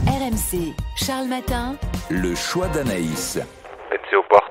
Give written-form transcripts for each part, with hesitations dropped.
RMC, Charles Matin. Le choix d'Anaïs. Accès aux portes,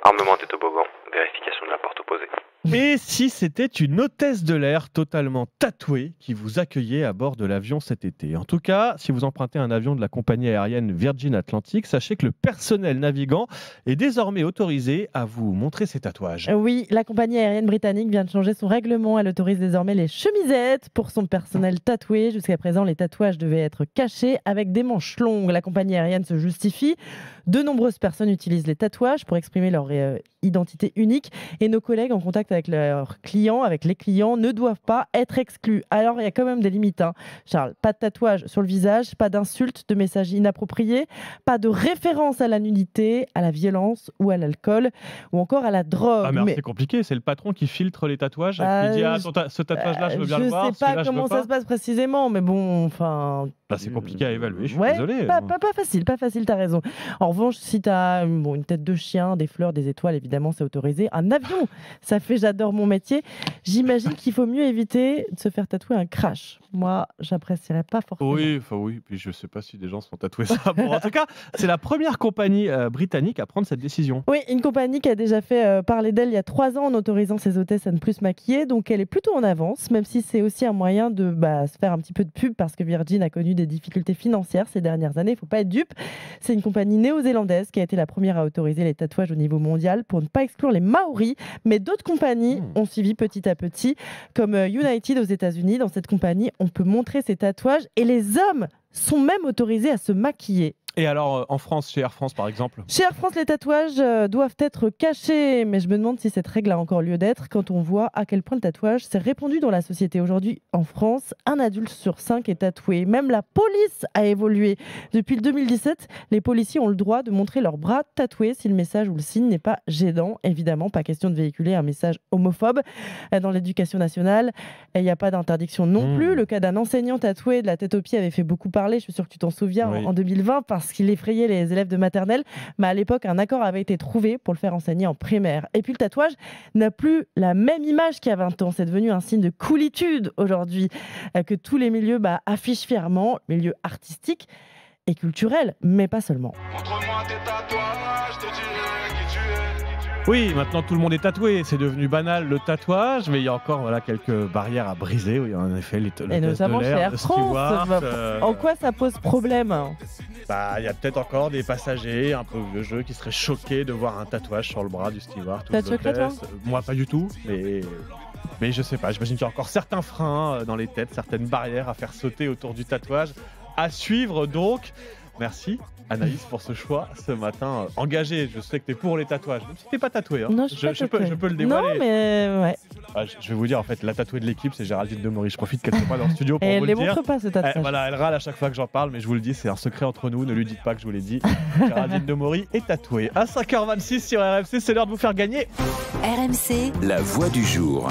armement des toboggans, vérification de la porte opposée. Et si c'était une hôtesse de l'air totalement tatouée qui vous accueillait à bord de l'avion cet été? En tout cas, si vous empruntez un avion de la compagnie aérienne Virgin Atlantic, sachez que le personnel navigant est désormais autorisé à vous montrer ses tatouages. Oui, la compagnie aérienne britannique vient de changer son règlement. Elle autorise désormais les chemisettes pour son personnel tatoué. Jusqu'à présent, les tatouages devaient être cachés avec des manches longues. La compagnie aérienne se justifie. De nombreuses personnes utilisent les tatouages pour exprimer leur identité unique. Et nos collègues en contact avec leurs clients, avec les clients, ne doivent pas être exclus. Alors, il y a quand même des limites, hein. Charles, pas de tatouage sur le visage, pas d'insultes, de messages inappropriés, pas de référence à la nudité, à la violence ou à l'alcool, ou encore à la drogue. Ah mais c'est compliqué, c'est le patron qui filtre les tatouages, qui dit ce tatouage-là, je veux bien le voir. Je sais pas comment ça se passe précisément, mais bon, enfin... c'est compliqué à évaluer, je suis ouais, désolé. Pas facile, t'as raison. En revanche, si t'as une tête de chien, des fleurs, des étoiles, évidemment, c'est autorisé. Un avion, ça fait j'adore mon métier. J'imagine qu'il faut mieux éviter de se faire tatouer un crash. Moi, j'apprécierais pas forcément. Oui, puis je sais pas si des gens se font tatouer ça. Bon, en tout cas, c'est la première compagnie britannique à prendre cette décision. Oui, une compagnie qui a déjà fait parler d'elle il y a 3 ans en autorisant ses hôtesses à ne plus se maquiller. Donc, elle est plutôt en avance, même si c'est aussi un moyen de se faire un petit peu de pub parce que Virgin a connu des difficultés financières ces dernières années. Il ne faut pas être dupe. C'est une compagnie néo-zélandaise qui a été la première à autoriser les tatouages au niveau mondial pour ne pas exclure les Maoris. Mais d'autres compagnies ont suivi petit à petit, comme United aux États-Unis. Dans cette compagnie, on peut montrer ses tatouages et les hommes sont même autorisés à se maquiller. Et alors, en France, chez Air France par exemple? Chez Air France, les tatouages doivent être cachés. Mais je me demande si cette règle a encore lieu d'être quand on voit à quel point le tatouage s'est répandu dans la société. Aujourd'hui, en France, 1 adulte sur 5 est tatoué. Même la police a évolué. Depuis le 2017, les policiers ont le droit de montrer leurs bras tatoués si le message ou le signe n'est pas gênant. Évidemment, pas question de véhiculer un message homophobe. Dans l'éducation nationale, il n'y a pas d'interdiction non plus. Le cas d'un enseignant tatoué de la tête aux pieds avait fait beaucoup parler. Je suis sûre que tu t'en souviens, en 2020, parce qu'il effrayait les élèves de maternelle. Mais à l'époque, un accord avait été trouvé pour le faire enseigner en primaire. Et puis le tatouage n'a plus la même image qu'il y a 20 ans. C'est devenu un signe de coolitude aujourd'hui que tous les milieux affichent fièrement, milieu artistique et culturel, mais pas seulement. Montre-moi tes tatouages, je te dirai qui tu es. Oui, maintenant tout le monde est tatoué, c'est devenu banal le tatouage, mais il y a encore quelques barrières à briser. Oui, en effet, et notamment chez Air France. En quoi ça pose problème? Il y a peut-être encore des passagers un peu vieux jeu qui seraient choqués de voir un tatouage sur le bras du steward. T'as choqué, toi? Moi, pas du tout, mais je sais pas. J'imagine qu'il y a encore certains freins dans les têtes, certaines barrières à faire sauter autour du tatouage. À suivre donc. Merci Anaïs pour ce choix ce matin engagé. Je sais que tu es pour les tatouages, même si tu n'es pas tatoué. Non, je peux le dévoiler. Non, mais ouais. Je vais vous dire, en fait, la tatouée de l'équipe, c'est Géraldine Demory. Je profite qu'elle ne soit pas dans le studio pour vous le dire. Elle ne les montre pas, ce tatouage. Elle râle à chaque fois que j'en parle, mais je vous le dis, c'est un secret entre nous. Ne lui dites pas que je vous l'ai dit. Géraldine Demory est tatouée. À 5h26 sur RMC, c'est l'heure de vous faire gagner. RMC, La voix du jour.